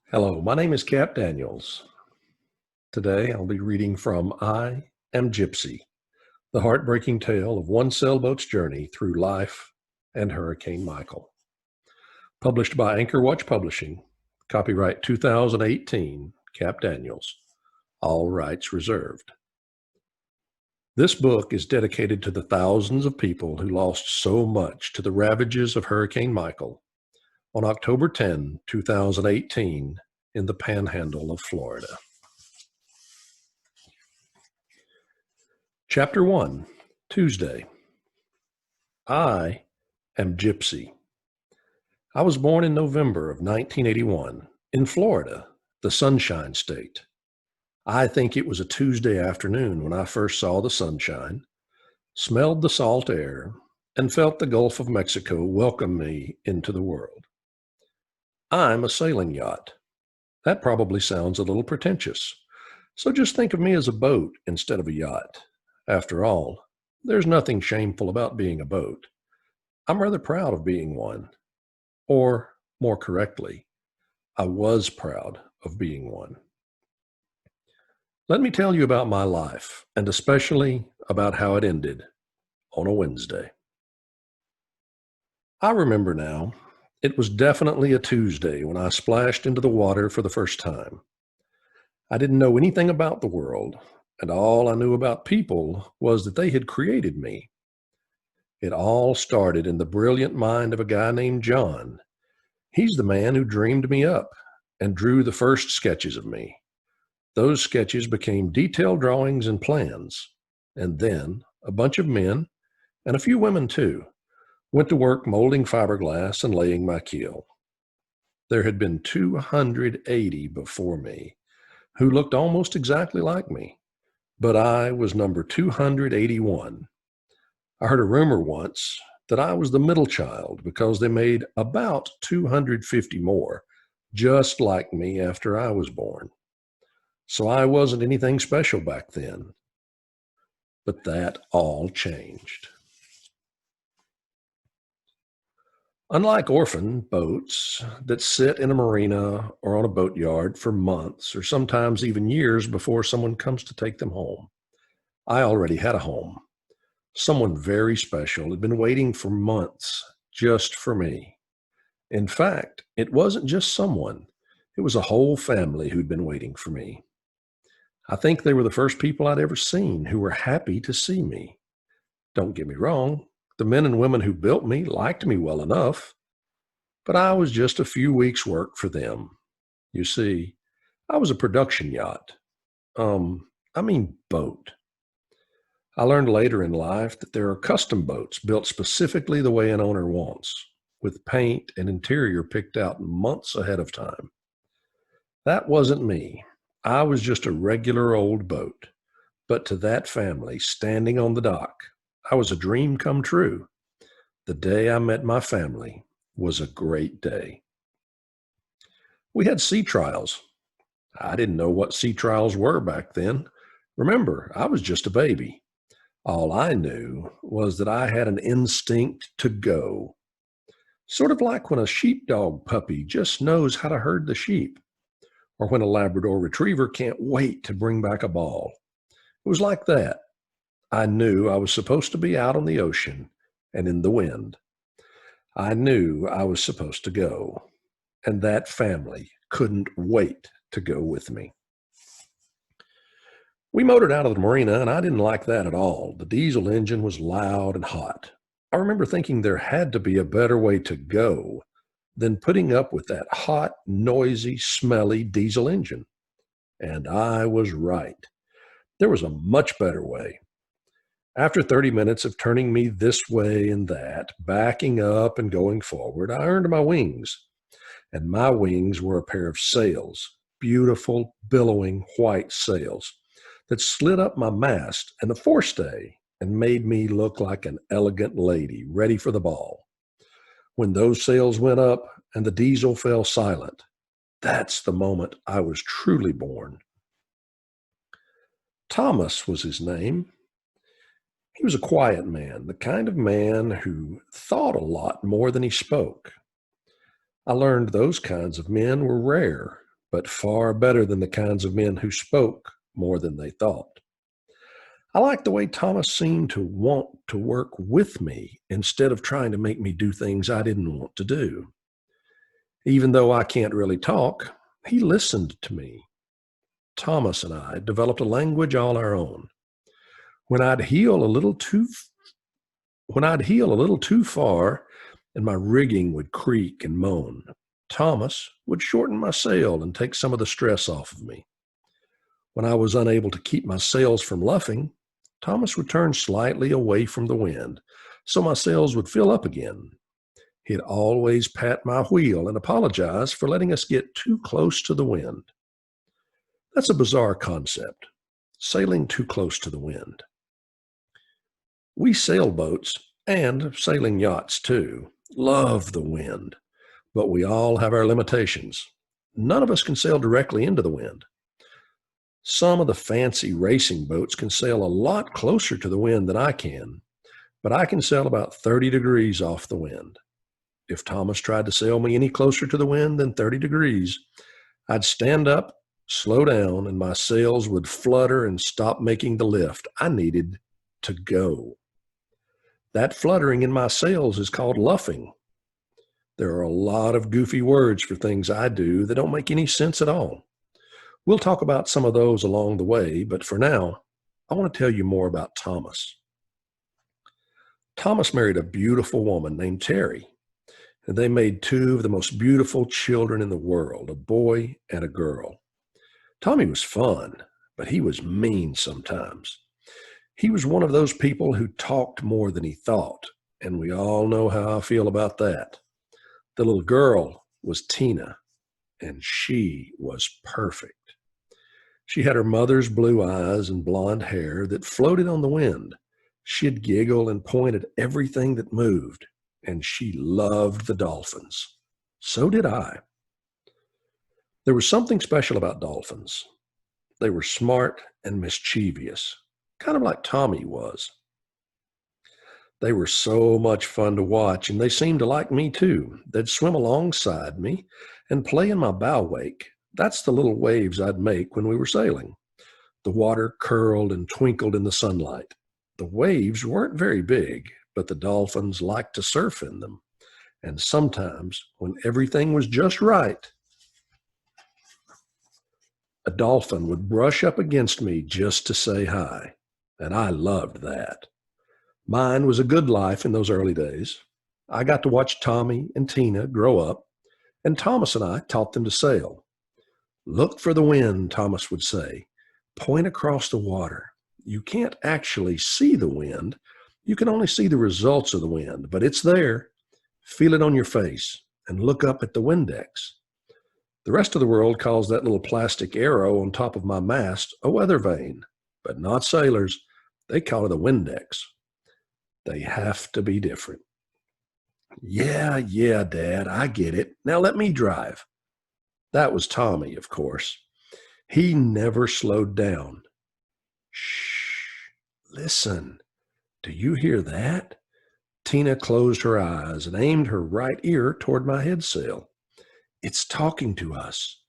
Hello, my name is Cap Daniels. Today I'll be reading from I Am Gypsy, the heartbreaking tale of one sailboat's journey through life and Hurricane Michael. Published by Anchor Watch Publishing, copyright 2018, Cap Daniels, all rights reserved. This book is dedicated to the thousands of people who lost so much to the ravages of Hurricane Michael on October 10, 2018, in the Panhandle of Florida. Chapter 1, Tuesday. I am Gypsy. I was born in November of 1981 in Florida, the Sunshine State. I think it was a Tuesday afternoon when I first saw the sunshine, smelled the salt air, and felt the Gulf of Mexico welcome me into the world. I'm a sailing yacht. That probably sounds a little pretentious, so just think of me as a boat instead of a yacht. After all, there's nothing shameful about being a boat. I'm rather proud of being one. Or, more correctly, I was proud of being one. Let me tell you about my life, and especially about how it ended on a Wednesday. I remember now. It was definitely a Tuesday when I splashed into the water for the first time. I didn't know anything about the world, and all I knew about people was that they had created me. It all started in the brilliant mind of a guy named John. He's the man who dreamed me up and drew the first sketches of me. Those sketches became detailed drawings and plans, and then a bunch of men, and a few women too, went to work molding fiberglass and laying my keel. There had been 280 before me who looked almost exactly like me, but I was number 281. I heard a rumor once that I was the middle child because they made about 250 more just like me after I was born. So I wasn't anything special back then. But that all changed. Unlike orphan boats that sit in a marina or on a boatyard for months or sometimes even years before someone comes to take them home, I already had a home. Someone very special had been waiting for months just for me. In fact, it wasn't just someone. It was a whole family who'd been waiting for me. I think they were the first people I'd ever seen who were happy to see me. Don't get me wrong. The men and women who built me liked me well enough, but I was just a few weeks' work for them. You see, I was a production yacht. Boat. I learned later in life that there are custom boats built specifically the way an owner wants, with paint and interior picked out months ahead of time. That wasn't me. I was just a regular old boat. But to that family standing on the dock, I was a dream come true. The day I met my family was a great day. We had sea trials. I didn't know what sea trials were back then. Remember, I was just a baby. All I knew was that I had an instinct to go. Sort of like when a sheepdog puppy just knows how to herd the sheep, or when a Labrador retriever can't wait to bring back a ball. It was like that. I knew I was supposed to be out on the ocean and in the wind. I knew I was supposed to go, and that family couldn't wait to go with me. We motored out of the marina, and I didn't like that at all. The diesel engine was loud and hot. I remember thinking there had to be a better way to go than putting up with that hot, noisy, smelly diesel engine. And I was right. There was a much better way. After 30 minutes of turning me this way and that, backing up and going forward, I earned my wings. And my wings were a pair of sails, beautiful, billowing white sails that slid up my mast and the forestay and made me look like an elegant lady ready for the ball. When those sails went up and the diesel fell silent, that's the moment I was truly born. Thomas was his name. He was a quiet man, the kind of man who thought a lot more than he spoke. I learned those kinds of men were rare but far better than the kinds of men who spoke more than they thought. I liked the way Thomas seemed to want to work with me instead of trying to make me do things I didn't want to do. Even though I can't really talk, he listened to me. Thomas and I developed a language all our own. When I'd heel a little too far and my rigging would creak and moan, Thomas would shorten my sail and take some of the stress off of me. When I was unable to keep my sails from luffing, Thomas would turn slightly away from the wind so my sails would fill up again. He'd always pat my wheel and apologize for letting us get too close to the wind. That's a bizarre concept, sailing too close to the wind. We sailboats, and sailing yachts too, love the wind, but we all have our limitations. None of us can sail directly into the wind. Some of the fancy racing boats can sail a lot closer to the wind than I can, but I can sail about 30 degrees off the wind. If Thomas tried to sail me any closer to the wind than 30 degrees, I'd stand up, slow down, and my sails would flutter and stop making the lift I needed to go. That fluttering in my sails is called luffing. There are a lot of goofy words for things I do that don't make any sense at all. We'll talk about some of those along the way, but for now, I want to tell you more about Thomas. Thomas married a beautiful woman named Terry, and they made two of the most beautiful children in the world, a boy and a girl. Tommy was fun, but he was mean sometimes. He was one of those people who talked more than he thought, and we all know how I feel about that. The little girl was Tina, and she was perfect. She had her mother's blue eyes and blonde hair that floated on the wind. She'd giggle and point at everything that moved, and she loved the dolphins. So did I. There was something special about dolphins. They were smart and mischievous, kind of like Tommy was. They were so much fun to watch, and they seemed to like me too. They'd swim alongside me and play in my bow wake. That's the little waves I'd make when we were sailing. The water curled and twinkled in the sunlight. The waves weren't very big, but the dolphins liked to surf in them. And sometimes, when everything was just right, a dolphin would brush up against me just to say hi. And I loved that. Mine was a good life in those early days. I got to watch Tommy and Tina grow up, and Thomas and I taught them to sail. Look for the wind, Thomas would say. Point across the water. You can't actually see the wind. You can only see the results of the wind, but it's there. Feel it on your face and look up at the Windex. The rest of the world calls that little plastic arrow on top of my mast a weather vane, but not sailors. They call it a Windex. They have to be different. Yeah, Dad, I get it. Now let me drive. That was Tommy, of course. He never slowed down. Shh, listen. Do you hear that? Tina closed her eyes and aimed her right ear toward my headsail. It's talking to us.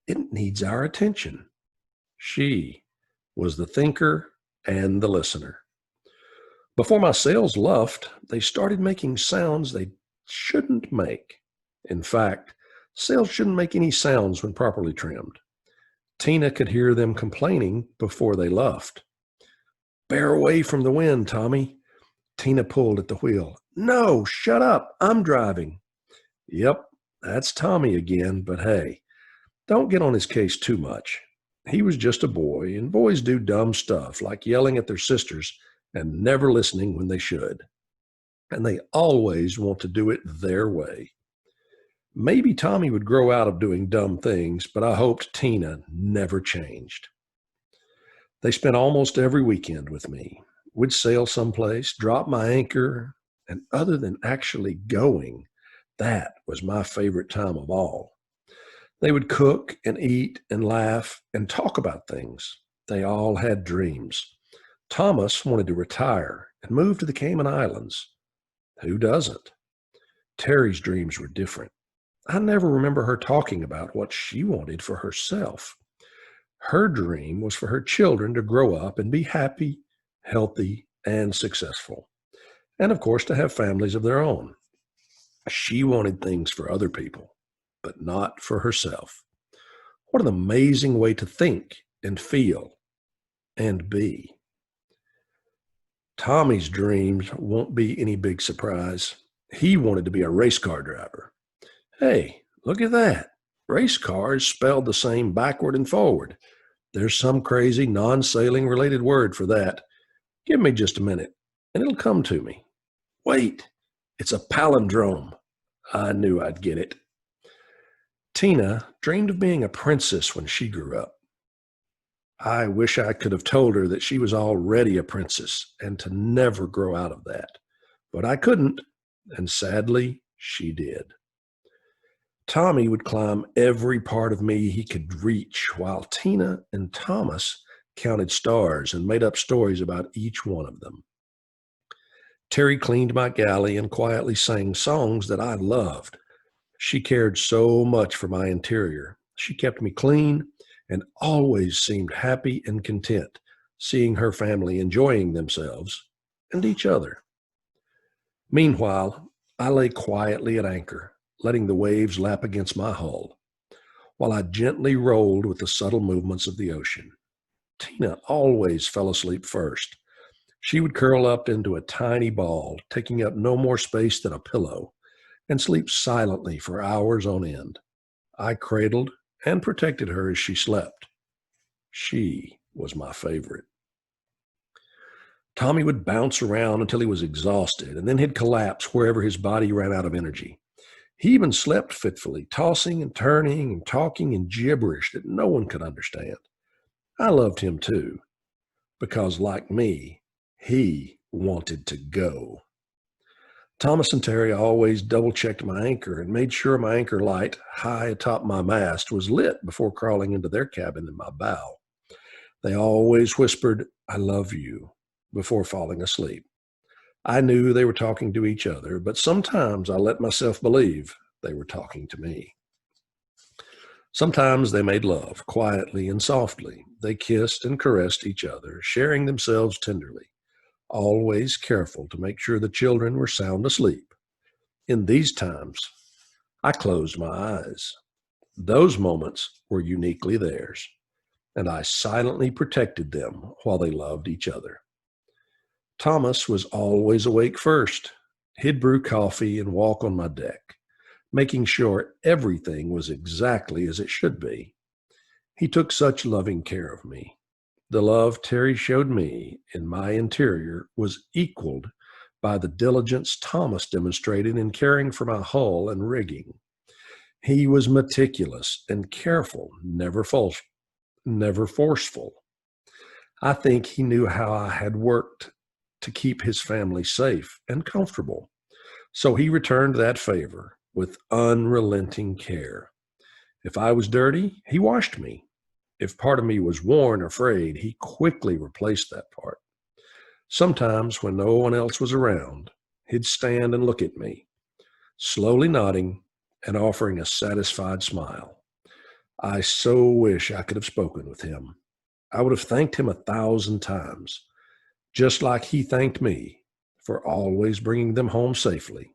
It needs our attention. She was the thinker and the listener. Before my sails luffed, they started making sounds they shouldn't make. In fact, sails shouldn't make any sounds when properly trimmed. Tina could hear them complaining before they luffed. Bear away from the wind, Tommy. Tina pulled at the wheel. No, shut up. I'm driving. Yep, that's Tommy again, but hey, don't get on his case too much. He was just a boy, and boys do dumb stuff like yelling at their sisters and never listening when they should. And they always want to do it their way. Maybe Tommy would grow out of doing dumb things, but I hoped Tina never changed. They spent almost every weekend with me. We'd sail someplace, drop my anchor, and other than actually going, that was my favorite time of all. They would cook and eat and laugh and talk about things. They all had dreams. Thomas wanted to retire and move to the Cayman Islands. Who doesn't? Terry's dreams were different. I never remember her talking about what she wanted for herself. Her dream was for her children to grow up and be happy, healthy, and successful. And of course, to have families of their own. She wanted things for other people, but not for herself. What an amazing way to think and feel and be. Tommy's dreams won't be any big surprise. He wanted to be a race car driver. Hey, look at that. Race cars spelled the same backward and forward. There's some crazy non-sailing related word for that. Give me just a minute, and it'll come to me. Wait, it's a palindrome. I knew I'd get it. Tina dreamed of being a princess when she grew up. I wish I could have told her that she was already a princess and to never grow out of that. But I couldn't, and sadly, she did. Tommy would climb every part of me he could reach, while Tina and Thomas counted stars and made up stories about each one of them. Terry cleaned my galley and quietly sang songs that I loved. She cared so much for my interior. She kept me clean and always seemed happy and content, seeing her family enjoying themselves and each other. Meanwhile, I lay quietly at anchor, letting the waves lap against my hull, while I gently rolled with the subtle movements of the ocean. Tina always fell asleep first. She would curl up into a tiny ball, taking up no more space than a pillow, and sleep silently for hours on end. I cradled and protected her as she slept. She was my favorite. Tommy would bounce around until he was exhausted, and then he'd collapse wherever his body ran out of energy. He even slept fitfully, tossing and turning and talking in gibberish that no one could understand. I loved him too, because like me, he wanted to go. Thomas and Terry always double-checked my anchor and made sure my anchor light, high atop my mast, was lit before crawling into their cabin in my bow. They always whispered, "I love you," before falling asleep. I knew they were talking to each other, but sometimes I let myself believe they were talking to me. Sometimes they made love, quietly and softly. They kissed and caressed each other, sharing themselves tenderly, always careful to make sure the children were sound asleep. In these times, I closed my eyes. Those moments were uniquely theirs, and I silently protected them while they loved each other. Thomas was always awake first. He'd brew coffee and walk on my deck, making sure everything was exactly as it should be. He took such loving care of me. The love Terry showed me in my interior was equaled by the diligence Thomas demonstrated in caring for my hull and rigging. He was meticulous and careful, never forceful. I think he knew how I had worked to keep his family safe and comfortable, so he returned that favor with unrelenting care. If I was dirty, he washed me. If part of me was worn or frayed, he quickly replaced that part. Sometimes, when no one else was around, he'd stand and look at me, slowly nodding and offering a satisfied smile. I so wish I could have spoken with him. I would have thanked him 1,000 times, just like he thanked me for always bringing them home safely.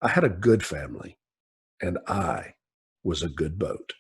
I had a good family, and I was a good boat.